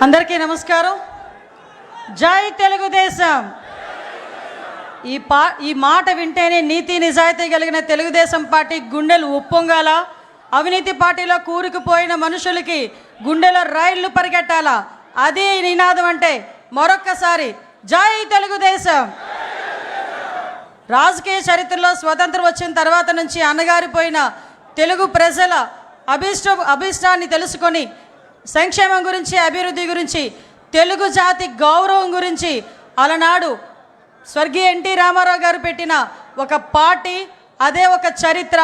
అందరికీ నమస్కారం. జై తెలుగుదేశం. ఈ మాట వింటేనే నీతి నిజాయితీ కలిగిన తెలుగుదేశం పార్టీ గుండెలు ఉప్పొంగాల. అవినీతి పార్టీలో కూరుకుపోయిన మనుషులకి గుండెలో రైళ్లు పరిగెట్టాలా. అది నినాదం అంటే మరొక్కసారి జై తెలుగుదేశం. రాజకీయ చరిత్రలో స్వతంత్రం వచ్చిన తర్వాత నుంచి అణగారిపోయిన తెలుగు ప్రజల అభిష్టాన్ని తెలుసుకొని సంక్షేమం గురించి, అభివృద్ధి గురించి, తెలుగు జాతి గౌరవం గురించి అలనాడు స్వర్గీయ ఎన్టీ రామారావు గారు పెట్టిన ఒక పార్టీ, అదే ఒక చరిత్ర,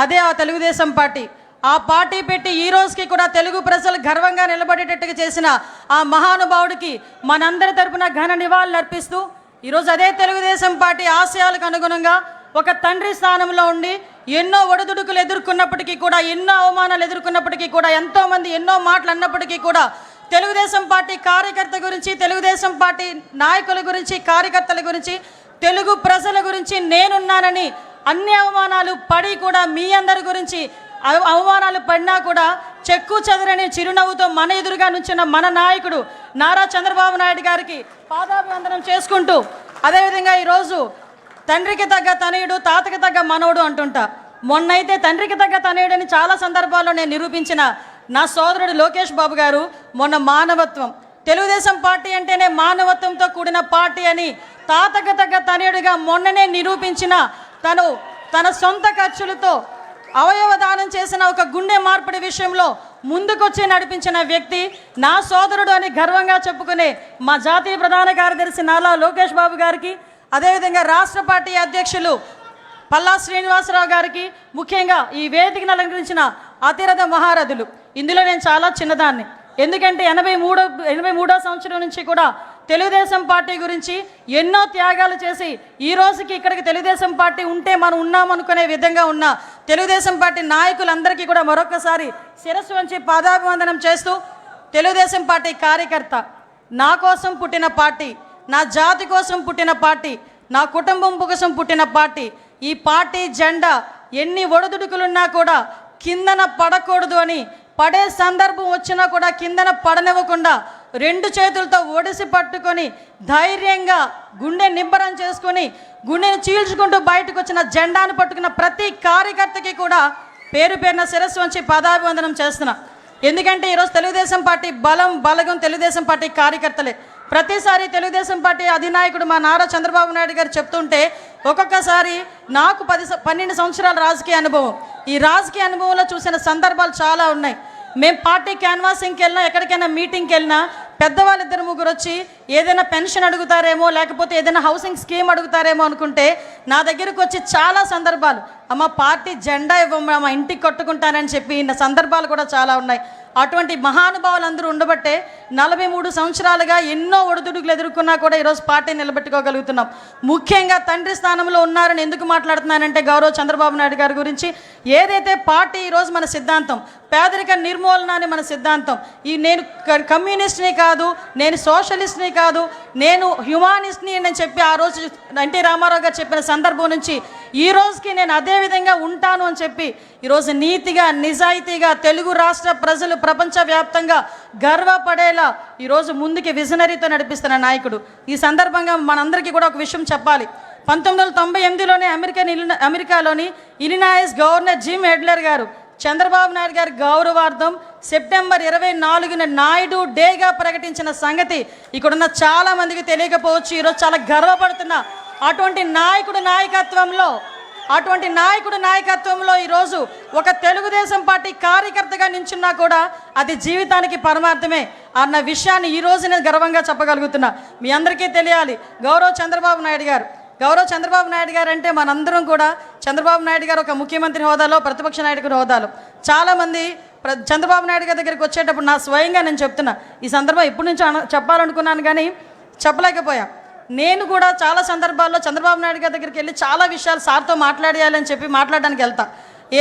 అదే ఆ తెలుగుదేశం పార్టీ. ఆ పార్టీ పెట్టి ఈ రోజుకి కూడా తెలుగు ప్రజలు గర్వంగా నిలబడేటట్టుగా చేసిన ఆ మహానుభావుడికి మనందరి తరపున ఘన నివాళులు అర్పిస్తూ ఈరోజు అదే తెలుగుదేశం పార్టీ ఆశయాలకు అనుగుణంగా ఒక తండ్రి స్థానంలో ఉండి ఎన్నో ఒడిదుడుకులు ఎదుర్కొన్నప్పటికీ కూడా, ఎన్నో అవమానాలు ఎదుర్కొన్నప్పటికీ కూడా, ఎంతోమంది ఎన్నో మాటలు అన్నప్పటికీ కూడా తెలుగుదేశం పార్టీ కార్యకర్త గురించి, తెలుగుదేశం పార్టీ నాయకుల గురించి, కార్యకర్తల గురించి, తెలుగు ప్రజల గురించి నేనున్నానని అన్ని అవమానాలు పడి కూడా మీ అందరి గురించి అవమానాలు పడినా కూడా చెక్కు చెదరని చిరునవ్వుతో మన ఎదురుగా నుంచిన మన నాయకుడు నారా చంద్రబాబు నాయుడు గారికి పాదాభివందనం చేసుకుంటూ, అదేవిధంగా ఈరోజు తండ్రికి తగ్గ తనయుడు, తాతకి తగ్గ మనవడు అంటుంటా. మొన్నైతే తండ్రికి తగ్గ తనయుడని చాలా సందర్భాల్లో నేను నిరూపించిన నా సోదరుడు లోకేష్ బాబు గారు మొన్న మానవత్వం, తెలుగుదేశం పార్టీ అంటేనే మానవత్వంతో కూడిన పార్టీ అని తాతకి తగ్గ తనయుడిగా మొన్ననే నిరూపించిన తన సొంత ఖర్చులతో అవయవ దానం చేసిన ఒక గుండె మార్పిడి విషయంలో ముందుకొచ్చి నడిపించిన వ్యక్తి నా సోదరుడు అని గర్వంగా చెప్పుకునే మా జాతీయ ప్రధాన కార్యదర్శి నారా లోకేష్ బాబు గారికి, అదేవిధంగా రాష్ట్ర పార్టీ అధ్యక్షులు పల్లా శ్రీనివాసరావు గారికి, ముఖ్యంగా ఈ వేదికను అలంకరించిన అతిరథ మహారథులు. ఇందులో నేను చాలా చిన్నదాన్ని, ఎందుకంటే 83వ సంవత్సరం నుంచి కూడా తెలుగుదేశం పార్టీ గురించి ఎన్నో త్యాగాలు చేసి ఈ రోజుకి ఇక్కడికి తెలుగుదేశం పార్టీ ఉంటే మనం ఉన్నామనుకునే విధంగా ఉన్న తెలుగుదేశం పార్టీ నాయకులందరికీ కూడా మరొకసారి శిరస్సు వంచి పాదాభివందనం చేస్తూ, తెలుగుదేశం పార్టీ కార్యకర్త, నా కోసం పుట్టిన పార్టీ, నా జాతి కోసం పుట్టిన పార్టీ, నా కుటుంబం కోసం పుట్టిన పార్టీ. ఈ పార్టీ జెండా ఎన్ని ఒడిదుడుకులున్నా కూడా కిందన పడకూడదు అని, పడే సందర్భం వచ్చినా కూడా కిందన పడనివ్వకుండా 2 చేతులతో ఒడిసి పట్టుకొని ధైర్యంగా గుండె నిబ్బరం చేసుకొని గుండెని చీల్చుకుంటూ బయటకు వచ్చిన జెండాను పట్టుకున్న ప్రతి కార్యకర్తకి కూడా పేరు పేరున శిరస్సు వంచి పాదాభివందనం చేస్తున్నా. ఎందుకంటే ఈరోజు తెలుగుదేశం పార్టీ బలగం తెలుగుదేశం పార్టీ కార్యకర్తలే. ప్రతిసారి తెలుగుదేశం పార్టీ అధినాయకుడు మా నారా చంద్రబాబు నాయుడు గారు చెప్తుంటే ఒక్కొక్కసారి నాకు 12 సంవత్సరాల రాజకీయ అనుభవం, ఈ రాజకీయ అనుభవంలో చూసిన సందర్భాలు చాలా ఉన్నాయి. మేము పార్టీ క్యాన్వాసింగ్కి వెళ్ళినా, ఎక్కడికైనా మీటింగ్కి వెళ్ళినా పెద్దవాళ్ళు 2-3 వచ్చి ఏదైనా పెన్షన్ అడుగుతారేమో, లేకపోతే ఏదైనా హౌసింగ్ స్కీమ్ అడుగుతారేమో అనుకుంటే నా దగ్గరకు వచ్చి చాలా సందర్భాలు, అమ్మ పార్టీ జెండా ఇవ్వమ్మా, మా ఇంటికి కట్టుకుంటానని చెప్పి ఇన్న సందర్భాలు కూడా చాలా ఉన్నాయి. అటువంటి మహానుభావులు అందరూ ఉండబట్టే 43 సంవత్సరాలుగా ఎన్నో ఒడిదుడుకులు ఎదుర్కొన్నా కూడా ఈరోజు పార్టీ నిలబెట్టుకోగలుగుతున్నాం. ముఖ్యంగా తండ్రి స్థానంలో ఉన్నారని ఎందుకు మాట్లాడుతున్నానంటే గౌరవ చంద్రబాబు నాయుడు గారి గురించి. ఏదైతే పార్టీ ఈరోజు మన సిద్ధాంతం పేదరిక నిర్మూలన అని మన సిద్ధాంతం. నేను కమ్యూనిస్ట్ని కాదు, నేను సోషలిస్ట్ని కాదు, నేను హ్యుమానిస్ట్ని అని చెప్పి ఆ రోజు ఎన్టీ రామారావు గారు చెప్పిన సందర్భం నుంచి ఈ రోజుకి నేను అదే విధంగా ఉంటాను అని చెప్పి ఈరోజు నీతిగా, నిజాయితీగా తెలుగు రాష్ట్ర ప్రజలు ప్రపంచవ్యాప్తంగా గర్వపడేలా ఈరోజు ముందుకి విజనరీతో నడిపిస్తున్న నాయకుడు. ఈ సందర్భంగా మనందరికీ కూడా ఒక విషయం చెప్పాలి. 1998లోనే అమెరికాలోని ఇలినాయిస్ గవర్నర్ జిమ్ ఎడ్లర్ గారు చంద్రబాబు నాయుడు గారి గౌరవార్థం సెప్టెంబర్ 24న నాయుడు డేగా ప్రకటించిన సంగతి ఇక్కడున్న చాలా మందికి తెలియకపోవచ్చు. ఈరోజు చాలా గర్వపడుతున్న అటువంటి నాయకుడు నాయకత్వంలో ఈరోజు ఒక తెలుగుదేశం పార్టీ కార్యకర్తగా నించున్నా కూడా అది జీవితానికి పరమార్థమే అన్న విషయాన్ని ఈ రోజు నేను గర్వంగా చెప్పగలుగుతున్నా. మీ అందరికీ తెలియాలి, గౌరవ చంద్రబాబు నాయుడు గారు అంటే మనందరం కూడా చంద్రబాబు నాయుడు గారు ఒక ముఖ్యమంత్రి హోదాలో, ప్రతిపక్ష నాయకుడి హోదాలో చాలామంది చంద్రబాబు నాయుడు గారి దగ్గరికి వచ్చేటప్పుడు నా స్వయంగా నేను చెప్తున్నా, ఈ సందర్భం ఇప్పటి నుంచి చెప్పాలనుకున్నాను కానీ చెప్పలేకపోయా. నేను కూడా చాలా సందర్భాల్లో చంద్రబాబు నాయుడు గారి దగ్గరికి వెళ్ళి చాలా విషయాలు సార్తో మాట్లాడేయాలని చెప్పి మాట్లాడడానికి వెళ్తా.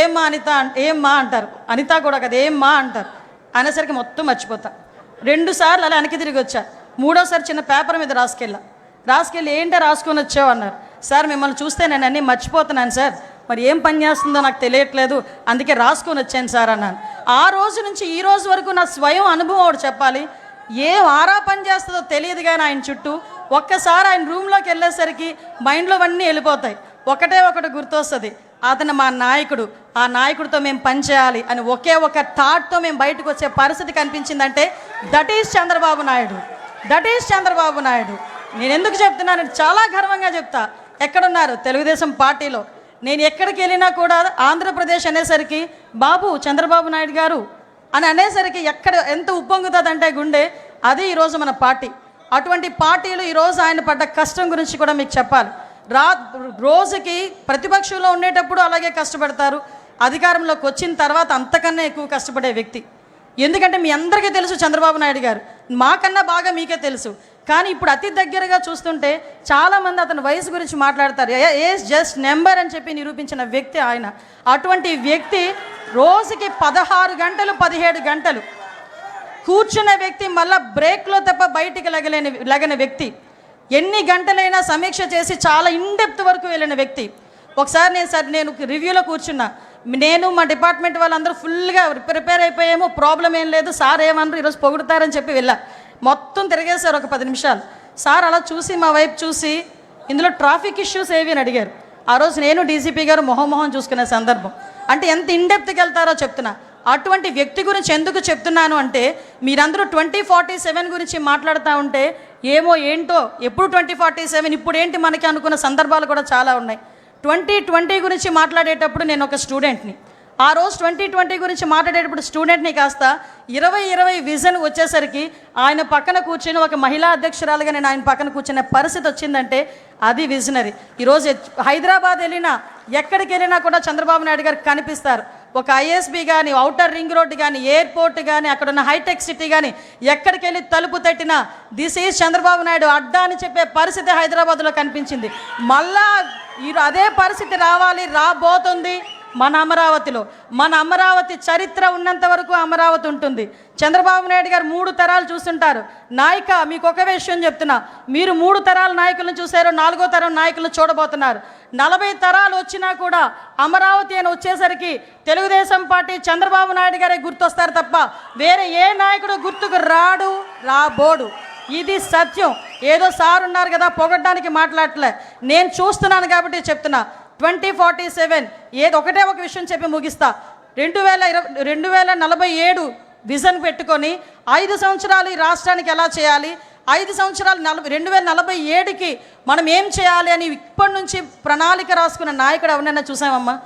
ఏమ్మా అనిత, ఏమ్మా అంటారు, అనిత కూడా కదా ఏమ్మా అంటారు, అనేసరికి మొత్తం మర్చిపోతా. 2 సార్లు అలా వెనక్కి తిరిగి వచ్చా. 3వసారి చిన్న పేపర్ మీద రాసుకెళ్ళి ఏంటో రాసుకొని వచ్చావు అన్నారు. సార్ మిమ్మల్ని చూస్తే నేను అన్నీ మర్చిపోతున్నాను సార్, మరి ఏం పని చేస్తుందో నాకు తెలియట్లేదు, అందుకే రాసుకొని వచ్చాను సార్ అన్నాను. ఆ రోజు నుంచి ఈ రోజు వరకు నా స్వయం అనుభవం ఒకటి చెప్పాలి. ఏం ఆరా పని చేస్తుందో తెలియదు కానీ ఆయన చుట్టూ ఒక్కసారి ఆయన రూమ్లోకి వెళ్ళేసరికి మైండ్లో అన్నీ వెళ్ళిపోతాయి. ఒకటే ఒకటి గుర్తొస్తుంది, అతను మా నాయకుడు, ఆ నాయకుడితో మేము పనిచేయాలి అని ఒకే ఒక థాట్తో మేము బయటకు వచ్చే పరిస్థితి కనిపించిందంటే that is Chandrababu Naidu, that is Chandrababu Naidu. నేను ఎందుకు చెప్తున్నానంటే చాలా గర్వంగా చెప్తా. ఎక్కడున్నారు తెలుగుదేశం పార్టీలో, నేను ఎక్కడికి వెళ్ళినా కూడా ఆంధ్రప్రదేశ్ అనేసరికి బాబు చంద్రబాబు నాయుడు గారు అని అనేసరికి ఎక్కడ ఎంత ఉప్పొంగుతుందంటే గుండె, అది ఈరోజు మన పార్టీ. అటువంటి పార్టీలు ఈరోజు ఆయన పడ్డ కష్టం గురించి కూడా మీకు చెప్పాలి. రోజుకి ప్రతిపక్షంలో ఉండేటప్పుడు అలాగే కష్టపడతారు, అధికారంలోకి వచ్చిన తర్వాత అంతకన్నా ఎక్కువ కష్టపడే వ్యక్తి. ఎందుకంటే మీ అందరికీ తెలుసు చంద్రబాబు నాయుడు గారు, మాకన్నా బాగా మీకే తెలుసు. కానీ ఇప్పుడు అతి దగ్గరగా చూస్తుంటే చాలామంది అతని వయసు గురించి మాట్లాడతారు. ఏజ్ జస్ట్ నెంబర్ అని చెప్పి నిరూపించిన వ్యక్తి ఆయన. అటువంటి వ్యక్తి రోజుకి 16 గంటలు 17 గంటలు కూర్చున్న వ్యక్తి, మళ్ళీ బ్రేక్లో తప్ప బయటికి లగని వ్యక్తి, ఎన్ని గంటలైనా సమీక్ష చేసి చాలా ఇన్డెప్త్ వరకు వెళ్ళిన వ్యక్తి. ఒకసారి నేను రివ్యూలో కూర్చున్నా, నేను మా డిపార్ట్మెంట్ వాళ్ళందరూ ఫుల్గా ప్రిపేర్ అయిపోయాము, ప్రాబ్లం ఏం లేదు, సార్ ఏమన్నారు ఈరోజు పొగుడుతారని చెప్పి వెళ్ళా. మొత్తం తిరిగేశారు ఒక 10 నిమిషాలు. సార్ అలా చూసి మా వైపు చూసి ఇందులో ట్రాఫిక్ ఇష్యూస్ ఏవి అని అడిగారు. ఆ రోజు నేను డీసీపీ గారు మొహం చూసుకునే సందర్భం. అంటే ఎంత ఇన్డెప్త్కి వెళ్తారో చెప్తున్నా. అటువంటి వ్యక్తి గురించి ఎందుకు చెప్తున్నాను అంటే, మీరందరూ 2047 గురించి మాట్లాడుతూ ఉంటే ఏమో ఏంటో, ఎప్పుడు 2047 ఇప్పుడు ఏంటి మనకి అనుకున్న సందర్భాలు కూడా చాలా ఉన్నాయి. 2020 గురించి మాట్లాడేటప్పుడు నేను ఒక స్టూడెంట్ని, ఆ రోజు 2020 గురించి మాట్లాడేటప్పుడు స్టూడెంట్ని కాస్త 2020 విజన్ వచ్చేసరికి ఆయన పక్కన కూర్చొని ఒక మహిళా అధ్యక్షురాలుగా నేను ఆయన పక్కన కూర్చునే పరిస్థితి వచ్చిందంటే అది విజనరీ. ఈరోజు హైదరాబాద్ వెళ్ళినా ఎక్కడికి వెళ్ళినా కూడా చంద్రబాబు నాయుడు గారు కనిపిస్తారు. ఒక ఐఎస్బి కానీ, ఔటర్ రింగ్ రోడ్డు కానీ, ఎయిర్పోర్ట్ కానీ, అక్కడ ఉన్న హైటెక్ సిటీ కానీ ఎక్కడికి వెళ్ళి తలుపు తట్టినా దిస్ ఈజ్ చంద్రబాబు నాయుడు అడ్డా అని చెప్పే పరిస్థితి హైదరాబాద్లో కనిపించింది. మళ్ళా అదే పరిస్థితి రాబోతుంది మన అమరావతిలో. మన అమరావతి చరిత్ర ఉన్నంత వరకు అమరావతి ఉంటుంది. చంద్రబాబు నాయుడు గారు 3 తరాలు చూస్తుంటారు. నాయక మీకు ఒక విషయం చెప్తున్నా, మీరు 3 తరాల నాయకులను చూశారు, 4వ తరం నాయకులను చూడబోతున్నారు. 40 తరాలు వచ్చినా కూడా అమరావతి అని వచ్చేసరికి తెలుగుదేశం పార్టీ చంద్రబాబు నాయుడు గారే గుర్తొస్తారు తప్ప వేరే ఏ నాయకుడు గుర్తుకు రాబోడు. ఇది సత్యం. ఏదో సార్ ఉన్నారు కదా పొగడ్డానికి మాట్లాడలే, నేను చూస్తున్నాను కాబట్టి చెప్తున్నా. 2047 ఒకటే ఒక విషయం చెప్పి ముగిస్తా. 2047 విజన్ పెట్టుకొని 5 సంవత్సరాలు ఈ రాష్ట్రానికి ఎలా చేయాలి, 5 సంవత్సరాలు 2047కి మనం ఏం చేయాలి అని ఇప్పటి నుంచి ప్రణాళిక రాసుకున్న నాయకుడు ఎవరినైనా చూసామమ్మా?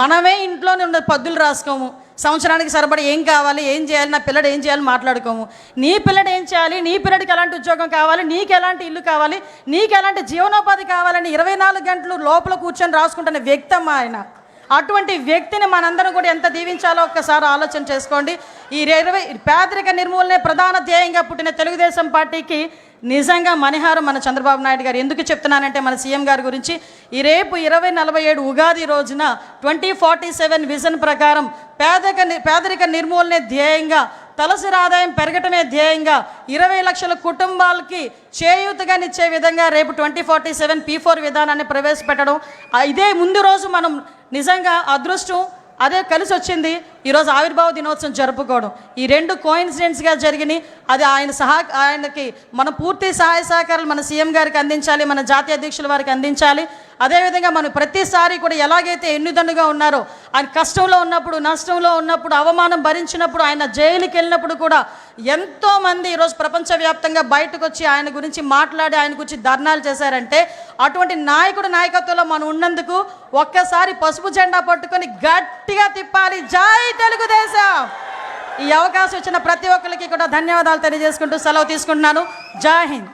మనమే ఇంట్లోనే ఉన్న పద్దులు రాసుకోము, సంవత్సరానికి సరిపడి ఏం కావాలి, ఏం చేయాలి, నా పిల్లడు ఏం చేయాలి మాట్లాడుకోము. నీ పిల్లడు ఏం చేయాలి, నీ పిల్లడికి ఎలాంటి ఉద్యోగం కావాలి, నీకు ఎలాంటి ఇల్లు కావాలి, నీకు ఎలాంటి జీవనోపాధి కావాలని 24 గంటలు లోపల కూర్చొని రాసుకుంటున్న వ్యక్తి అమ్మా ఆయన. అటువంటి వ్యక్తిని మనందరం కూడా ఎంత దీవించాలో ఒక్కసారి ఆలోచన చేసుకోండి. ఈ పేదరిక నిర్మూలనే ప్రధాన ధ్యేయంగా పుట్టిన తెలుగుదేశం పార్టీకి నిజంగా మణిహారం మన చంద్రబాబు నాయుడు గారు. ఎందుకు చెప్తున్నానంటే మన సీఎం గారి గురించి, ఈ రేపు 2047 ఉగాది రోజున 2047 విజన్ ప్రకారం పేదరిక నిర్మూలనే ధ్యేయంగా, తలసరి ఆదాయం పెరగటమే ధ్యేయంగా 20 లక్షల కుటుంబాలకి చేయూతగానిచ్చే విధంగా రేపు 2047 P4 విధానాన్ని ప్రవేశపెట్టడం, ఇదే ముందు రోజు మనం నిజంగా అదృష్టం అదే కలిసి వచ్చింది. ఈరోజు ఆవిర్భావ దినోత్సవం జరుపుకోవడం, ఈ 2 కోయిన్సిడెంట్స్గా జరిగినాయి. అది ఆయనకి మన పూర్తి సహాయ సహకారాలు మన సీఎం గారికి అందించాలి, మన జాతీయ అధ్యక్షుల వారికి అందించాలి. అదేవిధంగా మనం ప్రతిసారి కూడా ఎలాగైతే ఎన్నిదన్నుగా ఉన్నారో, ఆయన కష్టంలో ఉన్నప్పుడు, నష్టంలో ఉన్నప్పుడు, అవమానం భరించినప్పుడు, ఆయన జైలుకి వెళ్ళినప్పుడు కూడా ఎంతోమంది ఈరోజు ప్రపంచవ్యాప్తంగా బయటకు వచ్చి ఆయన గురించి మాట్లాడి ఆయన గురించి ధర్నాలు చేశారంటే, అటువంటి నాయకత్వంలో మనం ఉన్నందుకు ఒక్కసారి పసుపు జెండా పట్టుకొని గట్టిగా తిప్పాలి. జై తెలుగుదేశం. ఈ అవకాశం ఇచ్చిన ప్రతి ఒక్కరికి కూడా ధన్యవాదాలు తెలియజేసుకుంటూ సెలవు తీసుకుంటున్నాను. జై హింద్.